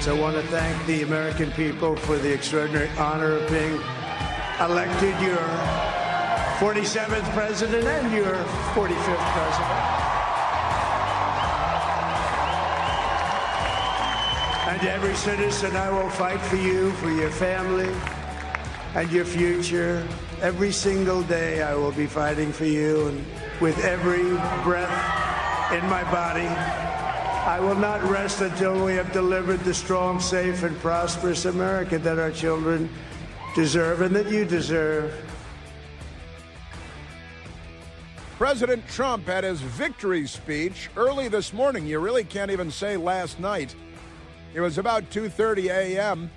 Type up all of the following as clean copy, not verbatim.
I want to thank the American people for the extraordinary honor of being elected your 47th president and your 45th president. And every citizen, I will fight for you, for your family, and your future. Every single day I will be fighting for you, and with every breath in my body, I will not rest until we have delivered the strong, safe, and prosperous America that our children deserve and that you deserve. President Trump had his victory speech early this morning. You really can't even say last night. It was about 2:30 a.m.,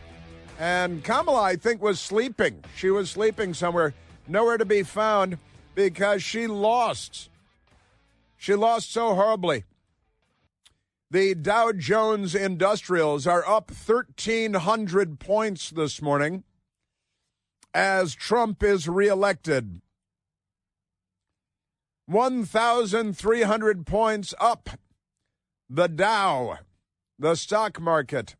and Kamala, I think, was sleeping. She was sleeping somewhere, nowhere to be found, because she lost. She lost so horribly. The Dow Jones Industrials are up 1,300 points this morning as Trump is reelected. 1,300 points up. The Dow, the stock market,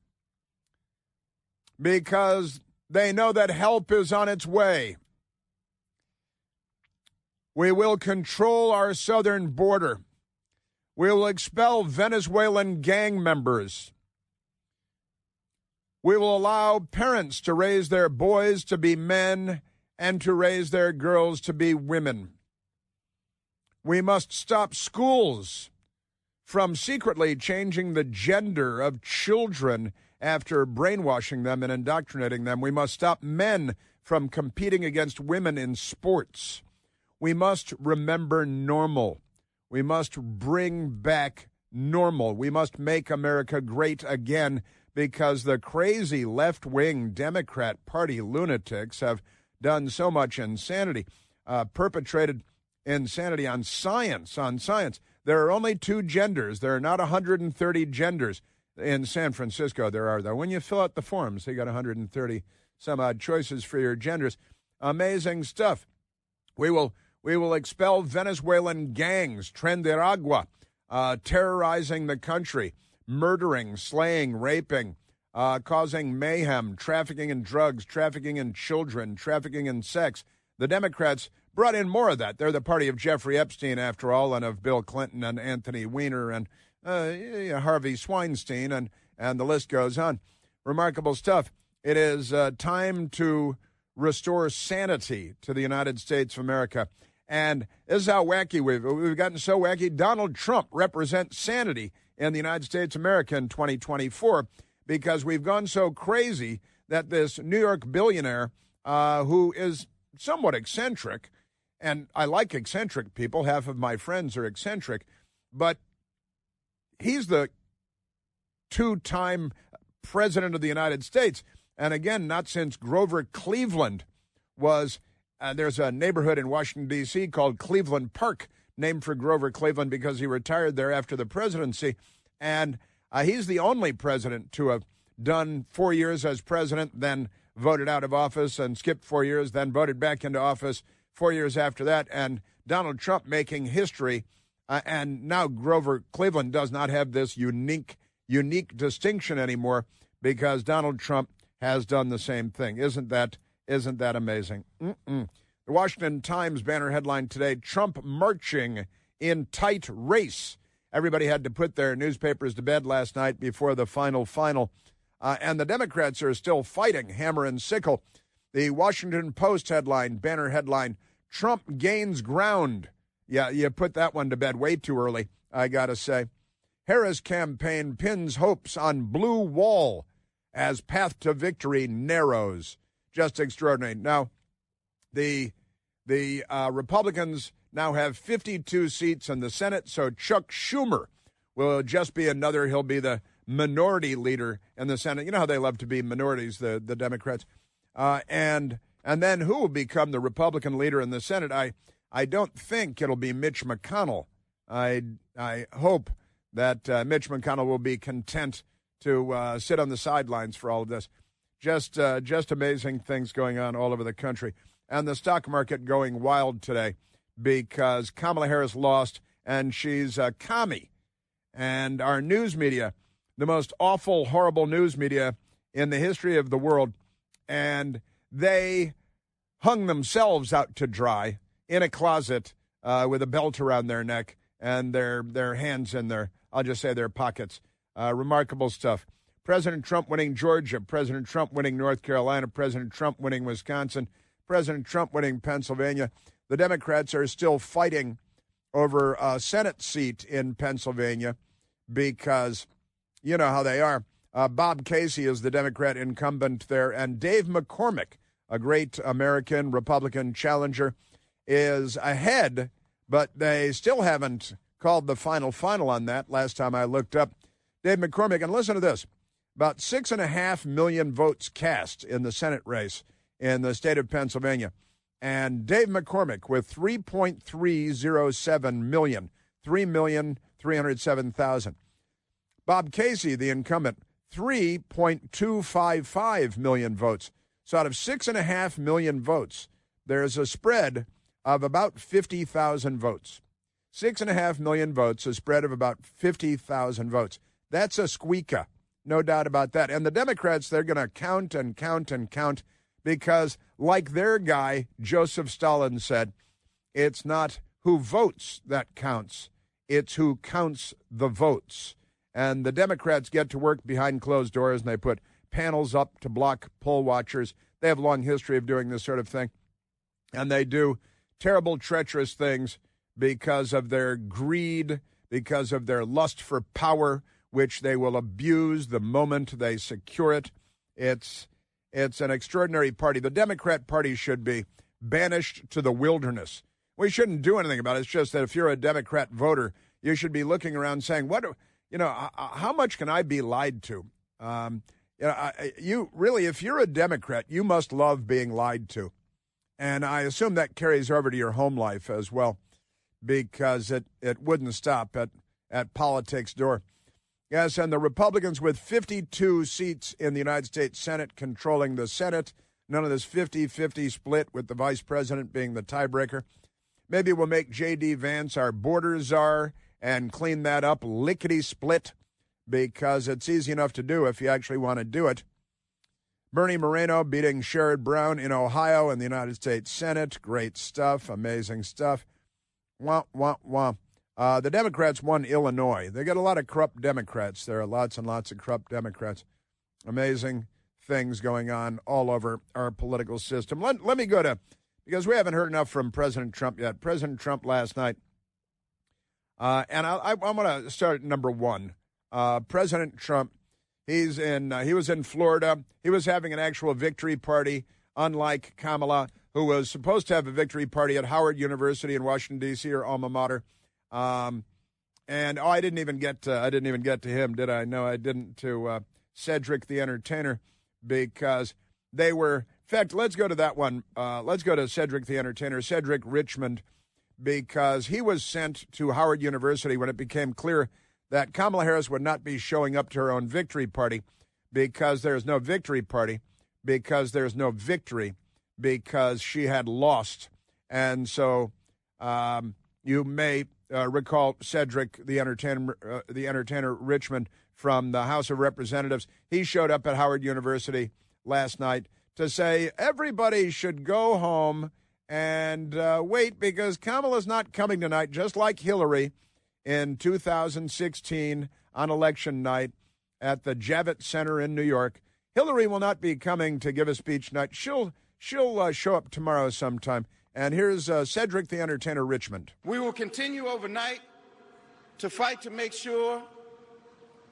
because they know that help is on its way. We will control our southern border. We will expel Venezuelan gang members. We will allow parents to raise their boys to be men and to raise their girls to be women. We must stop schools from secretly changing the gender of children after brainwashing them and indoctrinating them. We must stop men from competing against women in sports. We must remember normal. We must bring back normal. We must make America great again, because the crazy left-wing Democrat Party lunatics have done so much insanity, perpetrated insanity on science, There are only 2 genders. There are not 130 genders. In San Francisco, there are, though. When you fill out the forms, they got 130 some odd choices for your genders. Amazing stuff. We will expel Venezuelan gangs, Tren de Aragua, terrorizing the country, murdering, slaying, raping, causing mayhem, trafficking in drugs, trafficking in children, trafficking in sex. The Democrats brought in more of that. They're the party of Jeffrey Epstein, after all, and of Bill Clinton and Anthony Weiner and Harvey Weinstein, and the list goes on. Remarkable stuff. It is time to restore sanity to the United States of America. And this is how wacky we've gotten so wacky. Donald Trump represents sanity in the United States of America in 2024, because we've gone so crazy that this New York billionaire, who is somewhat eccentric, and I like eccentric people, half of my friends are eccentric, but he's the 2-time president of the United States. And again, not since Grover Cleveland was, there's a neighborhood in Washington, D.C. called Cleveland Park, named for Grover Cleveland because he retired there after the presidency. And he's the only president to have done 4 years as president, then voted out of office and skipped 4 years, then voted back into office 4 years after that. And Donald Trump making history. And now Grover Cleveland does not have this unique distinction anymore, because Donald Trump has done the same thing. Isn't that amazing? The Washington Times banner headline today: Trump marching in tight race. Everybody had to put their newspapers to bed last night before the final. And the Democrats are still fighting hammer and sickle. The Washington Post banner headline: Trump gains ground. Yeah, you put that one to bed way too early, I got to say. Harris campaign pins hopes on blue wall as path to victory narrows. Just extraordinary. Now, the Republicans now have 52 seats in the Senate, so Chuck Schumer will just be he'll be the minority leader in the Senate. You know how they love to be minorities, the Democrats. And then who will become the Republican leader in the Senate? I don't think it'll be Mitch McConnell. I hope that Mitch McConnell will be content to sit on the sidelines for all of this. Just amazing things going on all over the country. And the stock market going wild today because Kamala Harris lost, and she's a commie. And our news media, the most awful, horrible news media in the history of the world, and they hung themselves out to dry in a closet with a belt around their neck and their hands in their, I'll just say, their pockets. Remarkable stuff. President Trump winning Georgia, President Trump winning North Carolina, President Trump winning Wisconsin, President Trump winning Pennsylvania. The Democrats are still fighting over a Senate seat in Pennsylvania because you know how they are. Bob Casey is the Democrat incumbent there, and Dave McCormick, a great American Republican challenger, is ahead, but they still haven't called the final on that. Last time I looked up, Dave McCormick, and listen to this, about 6.5 million votes cast in the Senate race in the state of Pennsylvania. And Dave McCormick with 3.307 million, 3,307,000. Bob Casey, the incumbent, 3.255 million votes. So out of 6.5 million votes, there's a spread of about 50,000 votes. 6.5 million votes, a spread of about 50,000 votes. That's a squeaker, no doubt about that. And the Democrats, they're going to count and count and count because, like their guy, Joseph Stalin, said, it's not who votes that counts, it's who counts the votes. And the Democrats get to work behind closed doors, and they put panels up to block poll watchers. They have a long history of doing this sort of thing. And they do terrible, treacherous things because of their greed, because of their lust for power, which they will abuse the moment they secure it. It's an extraordinary party. The Democrat Party should be banished to the wilderness. We shouldn't do anything about it. It's just that if you're a Democrat voter, you should be looking around saying, how much can I be lied to? You really, if you're a Democrat, you must love being lied to. And I assume that carries over to your home life as well, because it wouldn't stop at politics' door. Yes, and the Republicans with 52 seats in the United States Senate controlling the Senate. None of this 50-50 split with the vice president being the tiebreaker. Maybe we'll make J.D. Vance our border czar and clean that up lickety-split, because it's easy enough to do if you actually want to do it. Bernie Moreno beating Sherrod Brown in Ohio in the United States Senate. Great stuff, amazing stuff. Wah, wah, wah. The Democrats won Illinois. They got a lot of corrupt Democrats. There are lots and lots of corrupt Democrats. Amazing things going on all over our political system. Let me go to, because we haven't heard enough from President Trump yet. President Trump last night, and I'm going to start at number one. President Trump, he was in Florida. He was having an actual victory party, unlike Kamala, who was supposed to have a victory party at Howard University in Washington, D.C., her alma mater. I didn't even get to him, did I? No, I didn't. To Cedric the Entertainer, because they were. In fact, let's go to that one. Let's go to Cedric the Entertainer, Cedric Richmond, because he was sent to Howard University when it became clear that Kamala Harris would not be showing up to her own victory party, because there's no victory party, because there's no victory, because she had lost. And so you may recall Cedric the Entertainer Richmond from the House of Representatives. He showed up at Howard University last night to say everybody should go home and wait, because Kamala's not coming tonight, just like Hillary in 2016 on election night at the Javits Center in New York. Hillary will not be coming to give a speech tonight. She'll show up tomorrow sometime. And here's Cedric the Entertainer Richmond. We will continue overnight to fight to make sure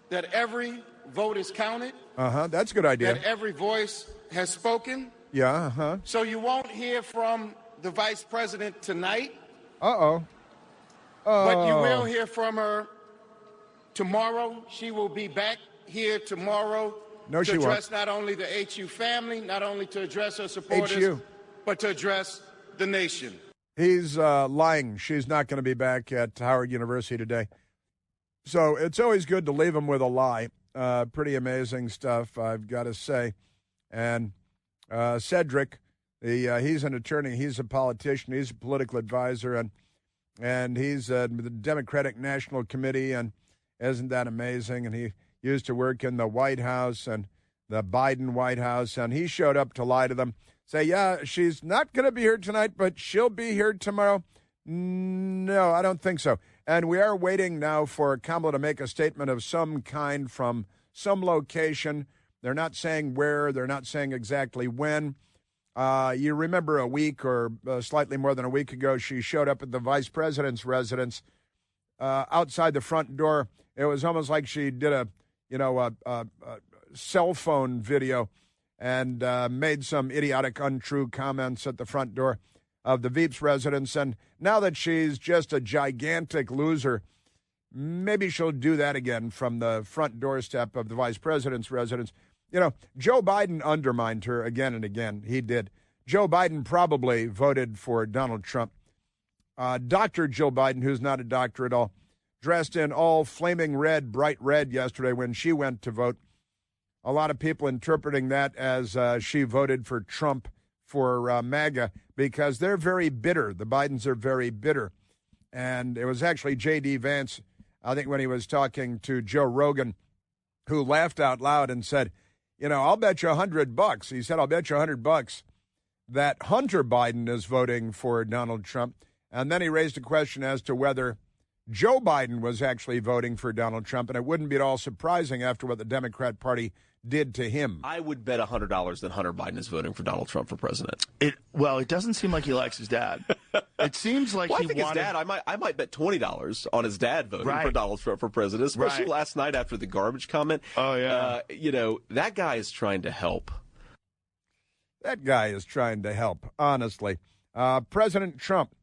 that every vote is counted. That's a good idea. That every voice has spoken. Yeah, So you won't hear from the vice president tonight. But you will hear from her tomorrow. She will be back here tomorrow to address not only the HU family, not only to address her supporters, but to address the nation. He's lying. She's not going to be back at Howard University today. So it's always good to leave him with a lie. Pretty amazing stuff, I've got to say. And Cedric, he's an attorney. He's a politician. He's a political advisor. And he's the Democratic National Committee. And isn't that amazing? And used to work in the White House and the Biden White House, and he showed up to lie to them, say, yeah, she's not going to be here tonight, but she'll be here tomorrow. No, I don't think so. And we are waiting now for Kamala to make a statement of some kind from some location. They're not saying where. They're not saying exactly when. You remember a week or slightly more than a week ago, she showed up at the vice president's residence outside the front door. It was almost like she did a cell phone video and made some idiotic, untrue comments at the front door of the Veep's residence. And now that she's just a gigantic loser, maybe she'll do that again from the front doorstep of the vice president's residence. You know, Joe Biden undermined her again and again. He did. Joe Biden probably voted for Donald Trump. Dr. Jill Biden, who's not a doctor at all, dressed in all flaming red, bright red yesterday when she went to vote. A lot of people interpreting that as she voted for Trump for MAGA because they're very bitter. The Bidens are very bitter. And it was actually J.D. Vance, I think, when he was talking to Joe Rogan, who laughed out loud and said, you know, I'll bet you $100. He said, I'll bet you $100 that Hunter Biden is voting for Donald Trump. And then he raised a question as to whether Joe Biden was actually voting for Donald Trump. And it wouldn't be at all surprising after what the Democrat Party did to him. I would bet $100 that Hunter Biden is voting for Donald Trump for president. It doesn't seem like he likes his dad. It seems like I think his dad. I might bet $20 on his dad voting for Donald Trump for president, especially last night after the garbage comment. Oh yeah, that guy is trying to help. That guy is trying to help. Honestly, President Trump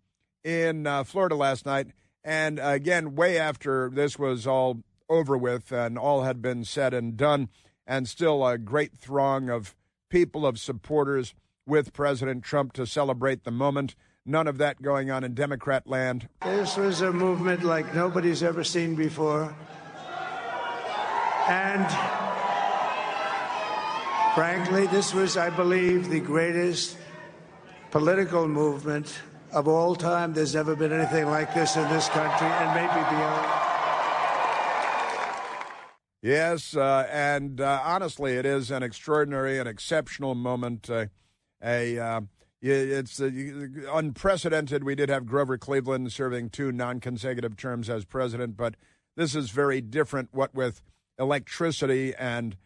in Florida last night, and again, way after this was all over with and all had been said and done. And still a great throng of people, of supporters with President Trump to celebrate the moment. None of that going on in Democrat land. This was a movement like nobody's ever seen before. And frankly, this was, I believe, the greatest political movement of all time. There's never been anything like this in this country and maybe beyond. Yes, and honestly, it is an extraordinary and exceptional moment. It's unprecedented. We did have Grover Cleveland serving 2 non-consecutive terms as president, but this is very different, what with electricity and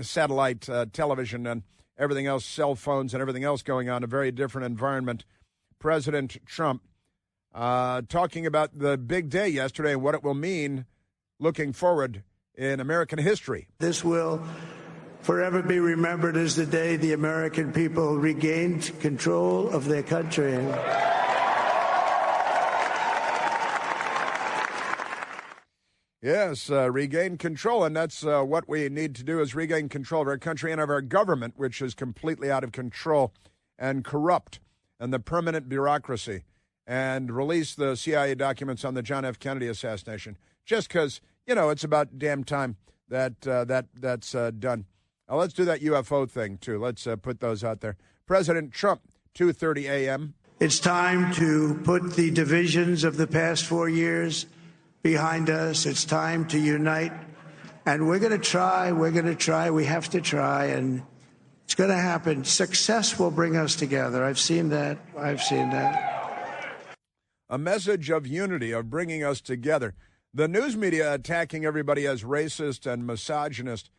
satellite television and everything else, cell phones and everything else going on, a very different environment. President Trump talking about the big day yesterday and what it will mean looking forward in American history. This will forever be remembered as the day the American people regained control of their country. Yes, regain control, and that's what we need to do is regain control of our country and of our government, which is completely out of control and corrupt, and the permanent bureaucracy, and release the CIA documents on the John F. Kennedy assassination, just because, it's about damn time that's done. Now, let's do that UFO thing, too. Let's put those out there. President Trump, 2:30 a.m. It's time to put the divisions of the past 4 years behind us. It's time to unite. And we're going to try. We have to try. And it's going to happen. Success will bring us together. I've seen that. A message of unity, of bringing us together. The news media attacking everybody as racist and misogynist,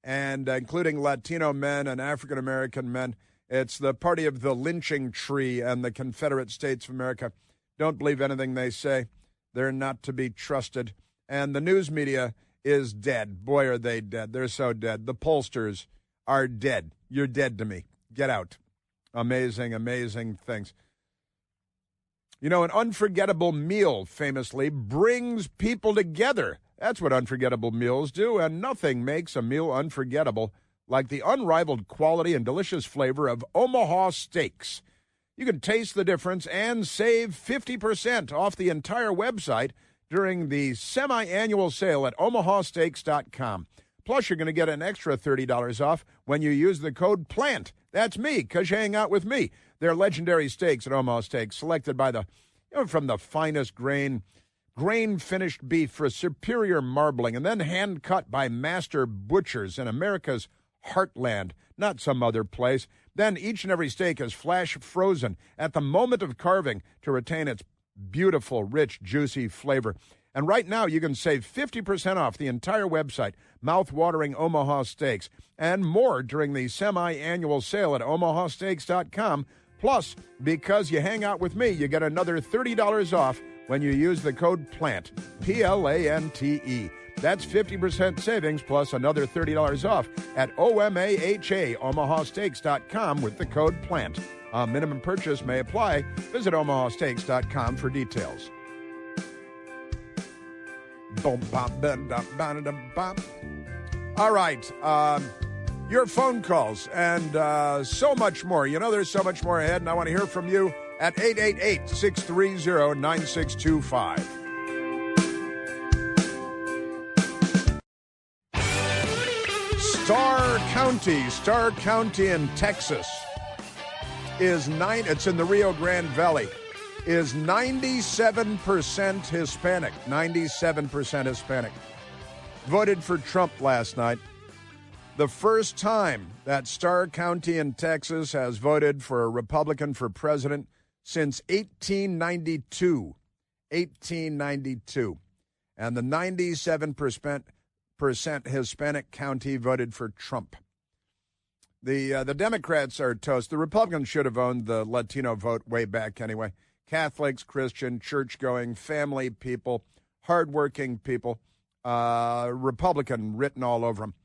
and including Latino men and African-American men. It's the party of the lynching tree and the Confederate States of America. Don't believe anything they say. They're not to be trusted. And the news media is dead. Boy, are they dead. They're so dead. The pollsters are dead. You're dead to me. Get out. Amazing, amazing things. An unforgettable meal famously brings people together. That's what unforgettable meals do, and nothing makes a meal unforgettable like the unrivaled quality and delicious flavor of Omaha Steaks. You can taste the difference and save 50% off the entire website during the semi-annual sale at omahasteaks.com. Plus, you're going to get an extra $30 off when you use the code PLANT. That's me, because you hang out with me. They're legendary steaks at Omaha Steaks, selected by from the finest grain grain-finished beef for superior marbling and then hand-cut by master butchers in America's heartland, not some other place. Then each and every steak is flash frozen at the moment of carving to retain its beautiful, rich, juicy flavor. And right now you can save 50% off the entire website, mouth-watering Omaha Steaks, and more during the semi-annual sale at omahasteaks.com. Plus, because you hang out with me, you get another $30 off when you use the code PLANT, P-L-A-N-T-E. That's 50% savings plus another $30 off at OMAHA, omahasteaks.com with the code PLANT. A minimum purchase may apply. Visit omahasteaks.com for details. All right. Your phone calls and so much more. You know there's so much more ahead, and I want to hear from you at 888-630-9625. Starr County in Texas it's in the Rio Grande Valley, is 97% Hispanic. 97% Hispanic. Voted for Trump last night. The first time that Starr County in Texas has voted for a Republican for president since 1892. 1892. And the 97% Hispanic county voted for Trump. The Democrats are toast. The Republicans should have owned the Latino vote way back anyway. Catholics, Christian, church-going, family people, hardworking people, Republican written all over them.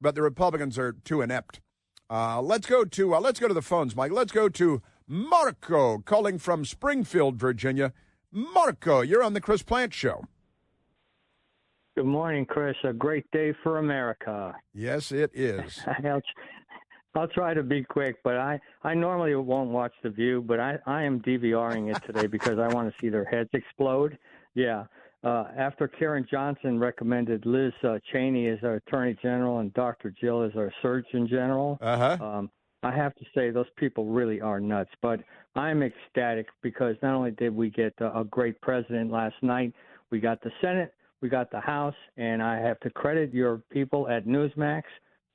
But the Republicans are too inept. Let's go to the phones, Mike. Let's go to Marco calling from Springfield, Virginia. Marco, you're on the Chris Plante Show. Good morning, Chris. A great day for America. Yes, it is. I'll try to be quick, but I normally won't watch The View, but I am DVRing it today because I want to see their heads explode. Yeah. After Karen Johnson recommended Liz Cheney as our Attorney General and Dr. Jill as our Surgeon General, I have to say those people really are nuts. But I'm ecstatic because not only did we get a great president last night, we got the Senate, we got the House, and I have to credit your people at Newsmax.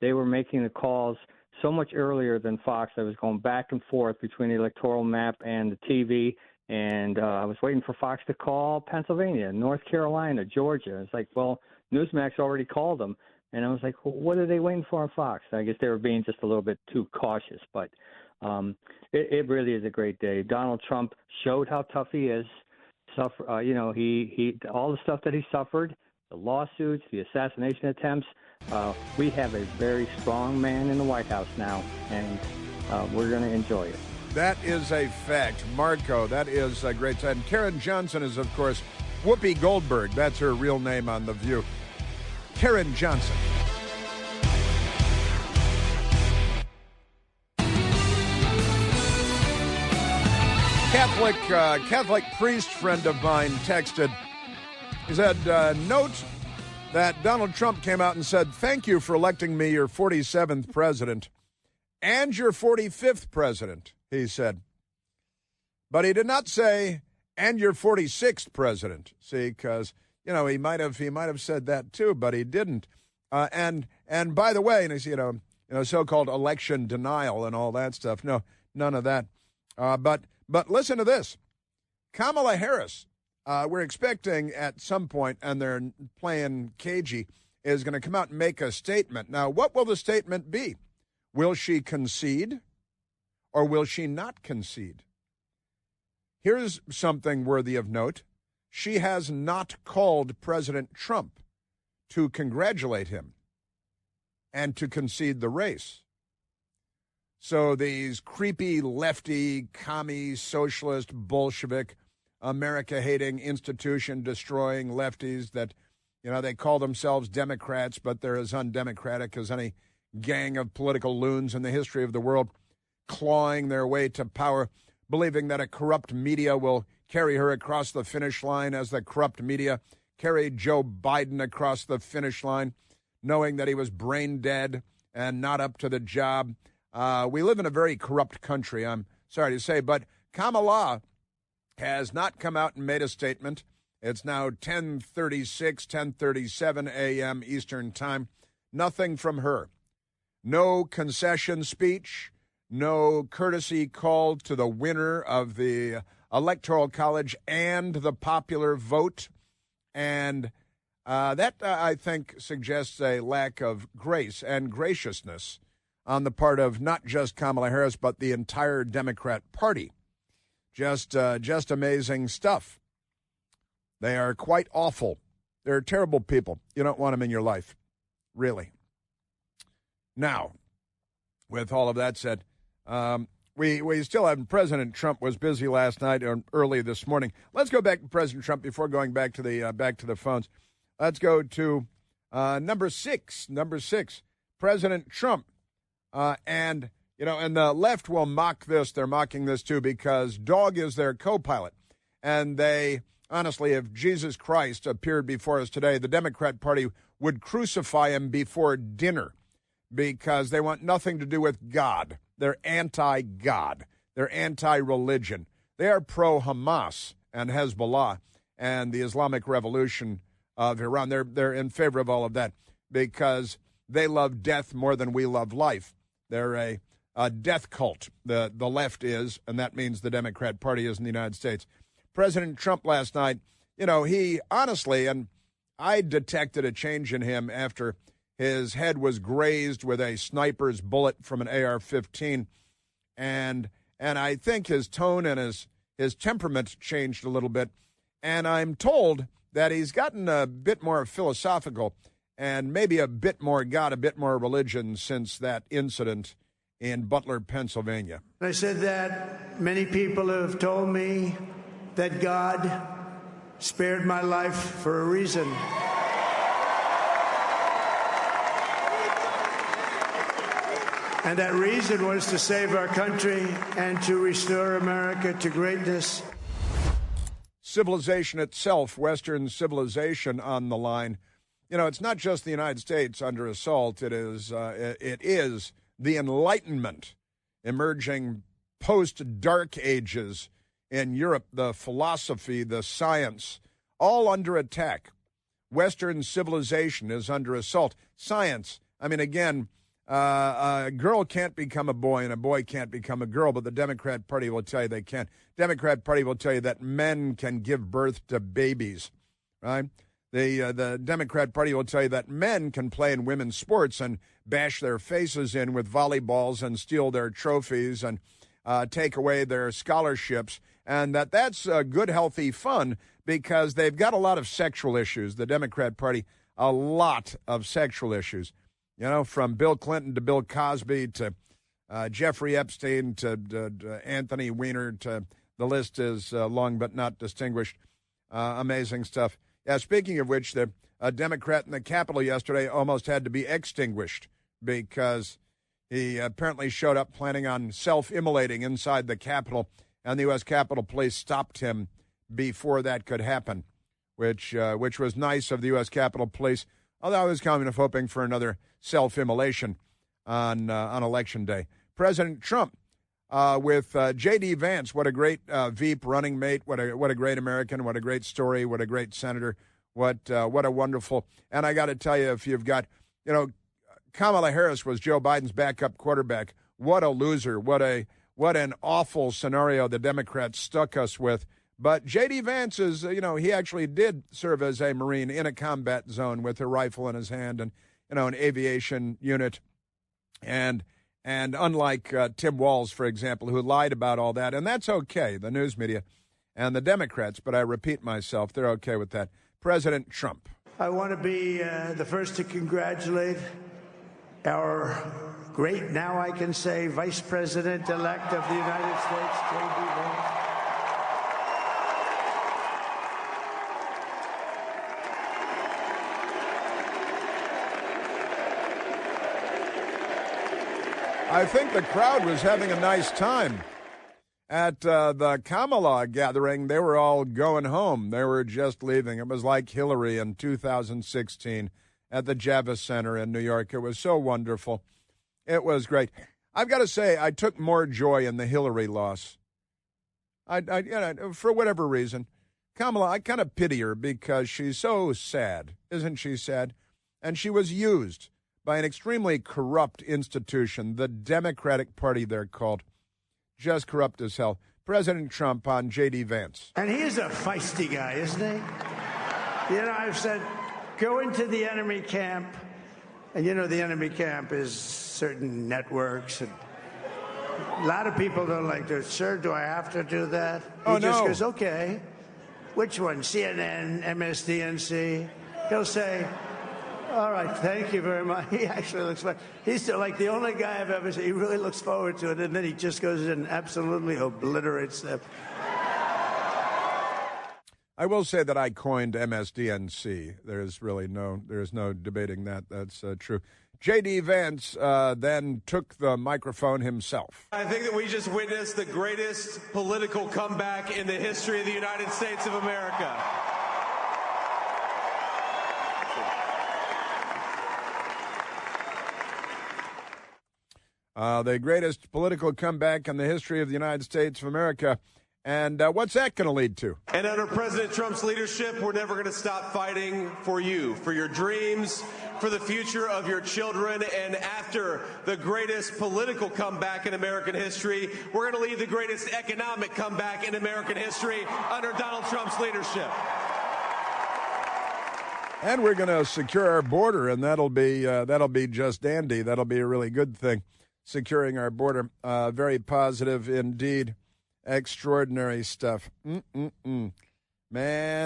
They were making the calls so much earlier than Fox. I was going back and forth between the electoral map and the TV, and I was waiting for Fox to call Pennsylvania, North Carolina, Georgia. It's like, well, Newsmax already called them. And I was like, well, what are they waiting for on Fox? I guess they were being just a little bit too cautious. But it really is a great day. Donald Trump showed how tough he is. He all the stuff that he suffered, the lawsuits, the assassination attempts. We have a very strong man in the White House now, and we're going to enjoy it. That is a fact. Marco, that is a great time. Karen Johnson is, of course, Whoopi Goldberg. That's her real name on The View. Karen Johnson. Catholic priest friend of mine texted. He said, note that Donald Trump came out and said, thank you for electing me your 47th president and your 45th president, he said. But he did not say, and your 46th president. See, because, he might have said that too, but he didn't. And by the way, and he's, so-called election denial and all that stuff. No, none of that. But listen to this. Kamala Harris, we're expecting at some point, and they're playing cagey, is going to come out and make a statement. Now, what will the statement be? Will she concede or will she not concede? Here's something worthy of note. She has not called President Trump to congratulate him and to concede the race. So these creepy, lefty, commie, socialist, Bolshevik, America-hating, institution-destroying lefties that, they call themselves Democrats, but they're as undemocratic as any gang of political loons in the history of the world, clawing their way to power, believing that a corrupt media will carry her across the finish line as the corrupt media carried Joe Biden across the finish line, knowing that he was brain dead and not up to the job. We live in a very corrupt country, I'm sorry to say, but Kamala has not come out and made a statement. It's now 10:36, 10:37 a.m. Eastern Time. Nothing from her. No concession speech, no courtesy call to the winner of the Electoral College and the popular vote. And that, I think, suggests a lack of grace and graciousness on the part of not just Kamala Harris, but the entire Democrat Party. Just amazing stuff. They are quite awful. They're terrible people. You don't want them in your life, really. Now, with all of that said, we still have President Trump was busy last night and early this morning. Let's go back to President Trump before going back to the phones. Let's go to number six. Number six, President Trump, and the left will mock this. They're mocking this too because dog is their co-pilot, and they. Honestly, if Jesus Christ appeared before us today, the Democrat Party would crucify him before dinner because they want nothing to do with God. They're anti-God. They're anti-religion. They are pro-Hamas and Hezbollah and the Islamic Revolution of Iran. They're in favor of all of that because they love death more than we love life. They're a death cult. The left is, and that means the Democrat Party is in the United States. President Trump last night, he honestly, and I detected a change in him after his head was grazed with a sniper's bullet from an AR-15, and I think his tone and his temperament changed a little bit, and I'm told that he's gotten a bit more philosophical and maybe a bit more God, a bit more religion since that incident in Butler, Pennsylvania. I said that many people have told me that God spared my life for a reason. And that reason was to save our country and to restore America to greatness. Civilization itself, Western civilization on the line. It's not just the United States under assault. It is the Enlightenment emerging post-Dark Ages in Europe, the philosophy, the science, all under attack. Western civilization is under assault. Science, again, a girl can't become a boy and a boy can't become a girl, but the Democrat Party will tell you they can. Democrat Party will tell you that men can give birth to babies, right? The Democrat Party will tell you that men can play in women's sports and bash their faces in with volleyballs and steal their trophies and take away their scholarships, and that's good, healthy fun because they've got a lot of sexual issues, the Democrat Party, a lot of sexual issues. From Bill Clinton to Bill Cosby to Jeffrey Epstein to Anthony Weiner, to the list is long but not distinguished. Amazing stuff. Yeah, speaking of which, the Democrat in the Capitol yesterday almost had to be extinguished because he apparently showed up planning on self-immolating inside the Capitol, and the U.S. Capitol Police stopped him before that could happen, which was nice of the U.S. Capitol Police, although I was kind of hoping for another self-immolation on Election Day. President Trump with J.D. Vance, what a great Veep running mate, what a great American, what a great story, what a great senator, what a wonderful. And I got to tell you, if you've got, Kamala Harris was Joe Biden's backup quarterback. What a loser! What an awful scenario the Democrats stuck us with. But J.D. Vance is, he actually did serve as a Marine in a combat zone with a rifle in his hand and, an aviation unit. And unlike Tim Walz, for example, who lied about all that, and that's okay, the news media and the Democrats, but I repeat myself, they're okay with that. President Trump. I want to be the first to congratulate our great, now I can say, Vice President-elect of the United States, J.D. Vance. I think the crowd was having a nice time. At the Kamala gathering, they were all going home. They were just leaving. It was like Hillary in 2016 at the Javits Center in New York. It was so wonderful. It was great. I've got to say, I took more joy in the Hillary loss. I for whatever reason. Kamala, I kind of pity her because she's so sad. Isn't she sad? And she was used by an extremely corrupt institution, the Democratic Party, they're called. Just corrupt as hell. President Trump on J.D. Vance. And he is a feisty guy, isn't he? You know, I've said, go into the enemy camp. And, you know, the enemy camp is certain networks. And a lot of people don't like to. Sir, do I have to do that? He just goes, okay. Which one? CNN, MSDNC? He'll say, all right, thank you very much. He actually looks like he's like the only guy I've ever seen. He really looks forward to it, and then he just goes in and absolutely obliterates them. I will say that I coined MSDNC. There's no debating that. That's true. J.D. Vance then took the microphone himself. I think that we just witnessed the greatest political comeback in the history of the United States of America. The greatest political comeback in the history of the United States of America. And what's that going to lead to? And under President Trump's leadership, we're never going to stop fighting for you, for your dreams, for the future of your children. And after the greatest political comeback in American history, we're going to lead the greatest economic comeback in American history under Donald Trump's leadership. And we're going to secure our border, and that'll be just dandy. That'll be a really good thing, securing our border. Very positive indeed. Extraordinary stuff. Man,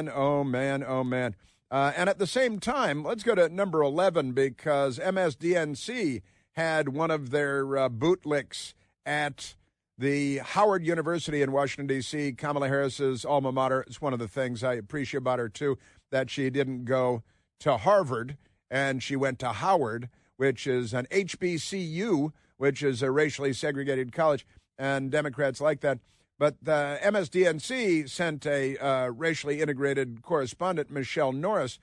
oh, man, oh, man. And at the same time, let's go to number 11 because MSDNC had one of their bootlicks at the Howard University in Washington, D.C., Kamala Harris's alma mater. It's one of the things I appreciate about her, too, that she didn't go to Harvard and she went to Howard, which is an HBCU, which is a racially segregated college, and Democrats like that. But the MSDNC sent a racially integrated correspondent, Michelle Norris,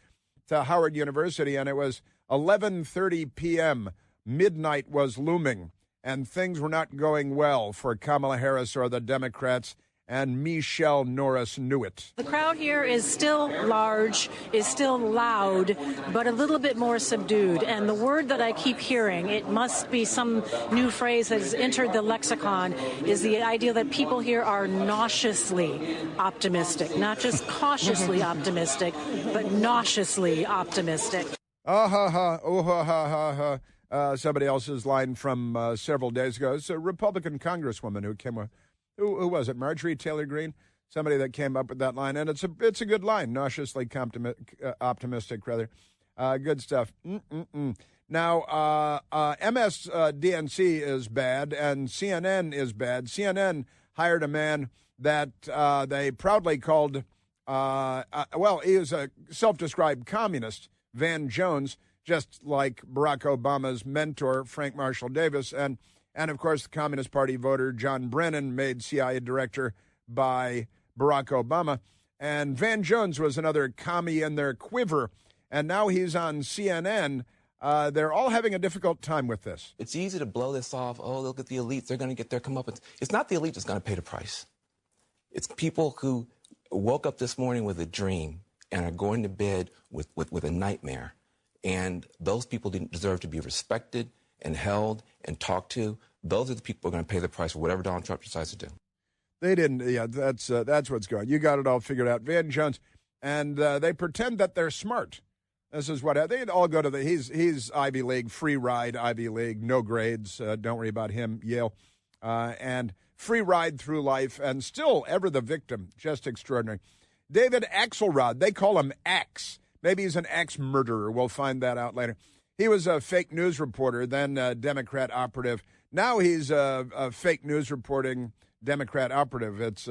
to Howard University, and it was 11:30 p.m. Midnight was looming, and things were not going well for Kamala Harris or the Democrats, and Michelle Norris knew it. The crowd here is still large, is still loud, but a little bit more subdued. And the word that I keep hearing, it must be some new phrase that has entered the lexicon, is the idea that people here are nauseously optimistic. Not just cautiously optimistic, but nauseously optimistic. Ah ha ha, oh ha ha ha ha. Somebody else's line from several days ago. It's a Republican congresswoman who came with. Who was it? Marjorie Taylor Greene? Somebody that came up with that line. And it's a good line, nauseously optimistic, rather. Good stuff. Now, MSDNC is bad and CNN is bad. CNN hired a man that they proudly called, he was a self-described communist, Van Jones, just like Barack Obama's mentor, Frank Marshall Davis. And, of course, the Communist Party voter John Brennan made CIA director by Barack Obama. And Van Jones was another commie in their quiver. And now he's on CNN. They're all having a difficult time with this. It's easy to blow this off. Oh, look at the elites. They're going to get their comeuppance. It's not the elite that's going to pay the price. It's people who woke up this morning with a dream and are going to bed with a nightmare. And those people didn't deserve to be respected and held and talked to. Those are the people who are going to pay the price for whatever Donald Trump decides to do. They didn't. Yeah, that's what's going on. You got it all figured out. Van Jones. And they pretend that they're smart. This is what they all go to he's Ivy League, free ride Ivy League, no grades. Don't worry about him, Yale. And free ride through life and still ever the victim. Just extraordinary. David Axelrod, they call him Axe. Maybe he's an axe-murderer. We'll find that out later. He was a fake news reporter, then a Democrat operative. Now he's a fake news reporting Democrat operative. It's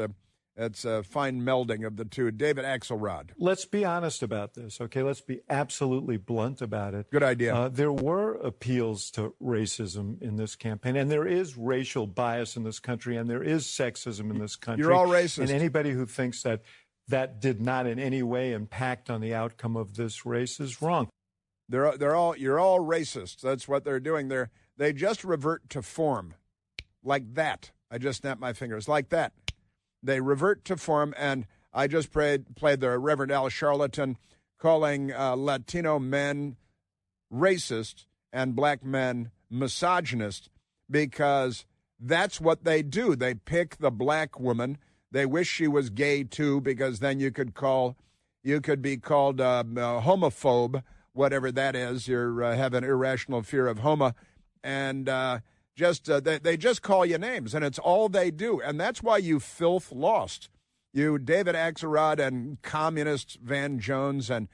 a fine melding of the two. David Axelrod. Let's be honest about this, okay? Let's be absolutely blunt about it. Good idea. There were appeals to racism in this campaign, and there is racial bias in this country, and there is sexism in this country. You're all racist. And anybody who thinks that did not in any way impact on the outcome of this race is wrong. You're all racist. That's what they're doing. They just revert to form, like that. I just snapped my fingers like that. They revert to form, and I just played the Reverend Al Sharpton calling Latino men racist and black men misogynist, because that's what they do. They pick the black woman. They wish she was gay too, because then you could be called homophobe, whatever that is. You have an irrational fear of homo, and they just call you names, and it's all they do. And that's why you filth lost. You, David Axelrod and communist Van Jones and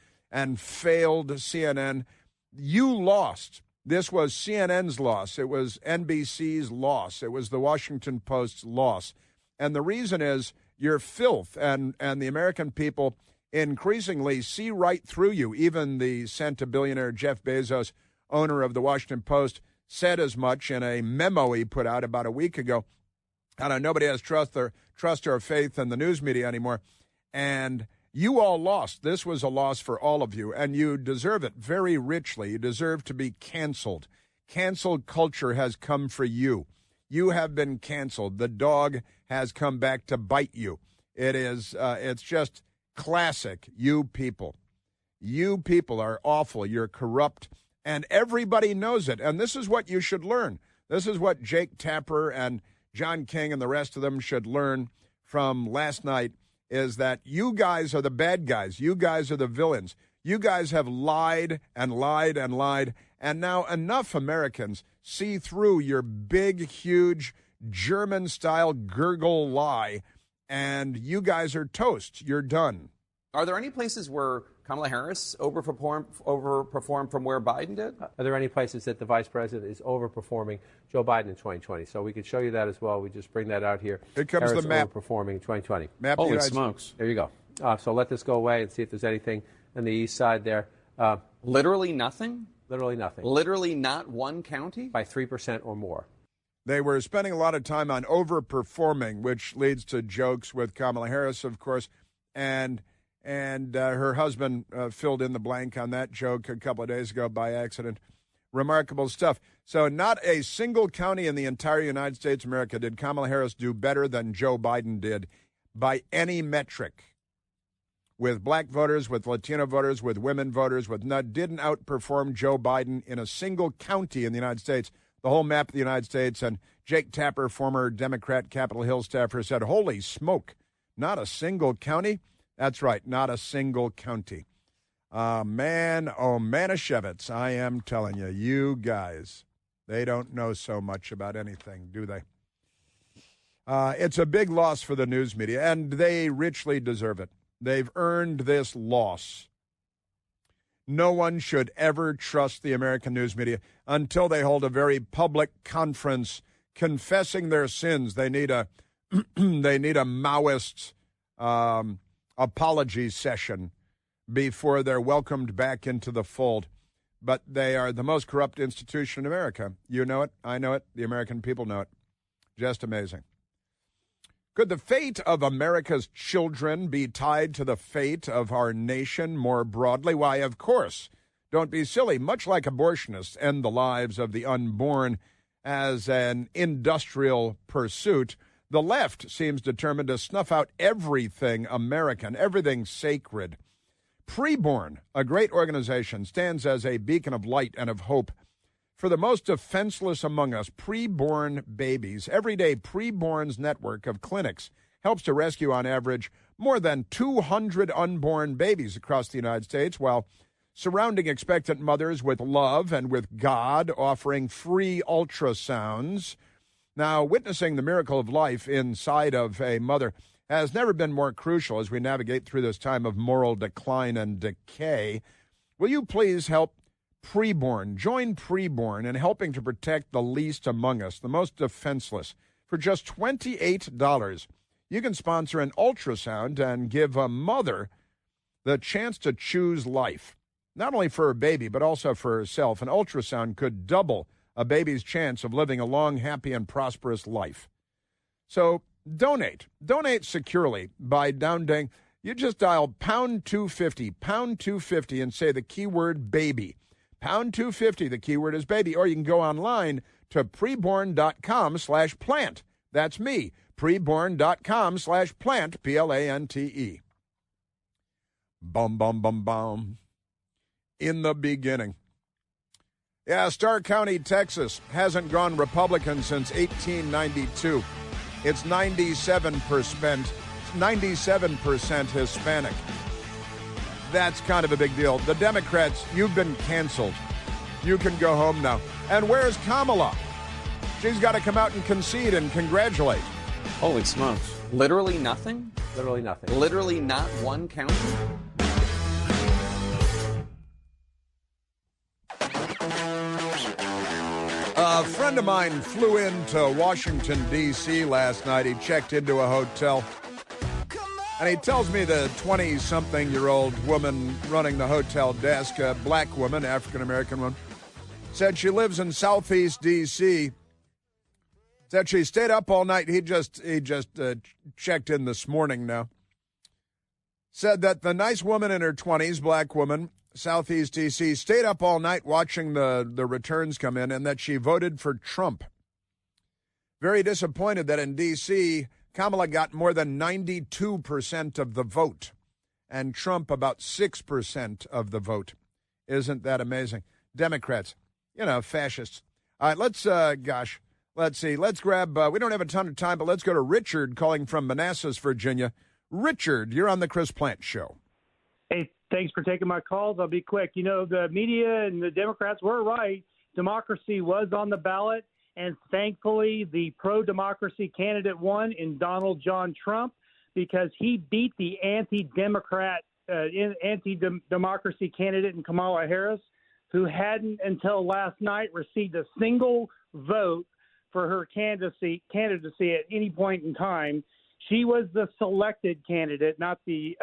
failed CNN, you lost. This was CNN's loss. It was NBC's loss. It was the Washington Post's loss. And the reason is you're filth, and the American people increasingly see right through you. Even the centibillionaire Jeff Bezos, owner of the Washington Post, said as much in a memo he put out about a week ago. Nobody has trust or faith in the news media anymore. And you all lost. This was a loss for all of you, and you deserve it very richly. You deserve to be canceled. Canceled culture has come for you. You have been canceled. The dog has come back to bite you. It's just classic. You people are awful. You're corrupt, and everybody knows it. And this is what you should learn. This is what Jake Tapper and John King and the rest of them should learn from last night, is that you guys are the bad guys. You guys are the villains. You guys have lied and lied and lied, and now enough Americans see through your big, huge, German-style gurgle lie, and you guys are toast. You're done. Are there any places where Kamala Harris overperformed from where Biden did? Are there any places that the vice president is overperforming Joe Biden in 2020? So we could show you that as well. We just bring that out here. Here comes Harris the map. Overperforming in 2020. Map. Holy smokes. There you go. So let this go away and see if there's anything on the east side there. Literally nothing? Literally nothing. Literally not one county? By 3% or more. They were spending a lot of time on overperforming, which leads to jokes with Kamala Harris, of course, and her husband filled in the blank on that joke a couple of days ago by accident. Remarkable stuff. So not a single county in the entire United States of America did Kamala Harris do better than Joe Biden did by any metric. With black voters, with Latino voters, with women voters, didn't outperform Joe Biden in a single county in the United States. The whole map of the United States. And Jake Tapper, former Democrat Capitol Hill staffer, said, holy smoke, not a single county? That's right, not a single county. Manischewitz, I am telling you, you guys, they don't know so much about anything, do they? It's a big loss for the news media, and they richly deserve it. They've earned this loss. No one should ever trust the American news media until they hold a very public conference confessing their sins. They need a Maoist apology session before they're welcomed back into the fold. But they are the most corrupt institution in America. You know it. I know it. The American people know it. Just amazing. Could the fate of America's children be tied to the fate of our nation more broadly? Why, of course. Don't be silly. Much like abortionists end the lives of the unborn as an industrial pursuit, the left seems determined to snuff out everything American, everything sacred. Preborn, a great organization, stands as a beacon of light and of hope for the most defenseless among us, preborn babies. Everyday Preborn's network of clinics helps to rescue, on average, more than 200 unborn babies across the United States, while surrounding expectant mothers with love and with God, offering free ultrasounds. Now, witnessing the miracle of life inside of a mother has never been more crucial as we navigate through this time of moral decline and decay. Will you please help Preborn? Join Preborn in helping to protect the least among us, the most defenseless. For just $28, you can sponsor an ultrasound and give a mother the chance to choose life, not only for her baby, but also for herself. An ultrasound could double a baby's chance of living a long, happy, and prosperous life. So donate. Donate securely by downloading. You just dial pound 250, pound 250, and say the keyword baby. Pound 250, the keyword is baby. Or you can go online to preborn.com/plant. That's me, preborn.com/plant, Plante. Bum, bum, bum, bum. In the beginning. Yeah, Starr County, Texas hasn't gone Republican since 1892. It's 97% Hispanic. That's kind of a big deal. The Democrats, you've been canceled. You can go home now. And where's Kamala? She's got to come out and concede and congratulate. Holy smokes. Literally nothing? Literally nothing. Literally not one county? A friend of mine flew into Washington, D.C. last night. He checked into a hotel. And he tells me the 20-something-year-old woman running the hotel desk, a black woman, African-American one, said she lives in Southeast D.C., said she stayed up all night. He just checked in this morning now. Said that the nice woman in her 20s, black woman, Southeast D.C., stayed up all night watching the returns come in and that she voted for Trump. Very disappointed that in D.C., Kamala got more than 92% of the vote and Trump about 6% of the vote. Isn't that amazing? Democrats, fascists. All right, let's see. Let's grab, we don't have a ton of time, but let's go to Richard calling from Manassas, Virginia. Richard, you're on the Chris Plante Show. Hey, thanks for taking my calls. I'll be quick. The media and the Democrats were right. Democracy was on the ballot, and thankfully the pro-democracy candidate won in Donald John Trump because he beat the anti-democracy candidate in Kamala Harris, who hadn't until last night received a single vote for her candidacy at any point in time. She was the selected candidate, not the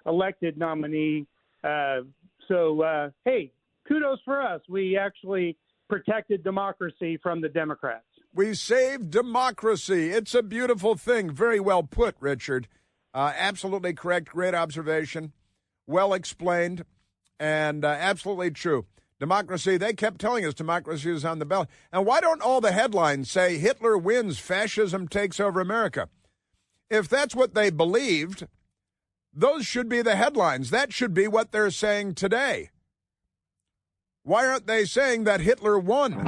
elected nominee. Hey, kudos for us. We actually protected democracy from the Democrats. We saved democracy. It's a beautiful thing. Very well put, Richard. Absolutely correct. Great observation. Well explained and absolutely true. Democracy, they kept telling us democracy is on the ballot. And why don't all the headlines say Hitler wins, fascism takes over America? If that's what they believed, those should be the headlines. That should be what they're saying today. Why aren't they saying that Hitler won?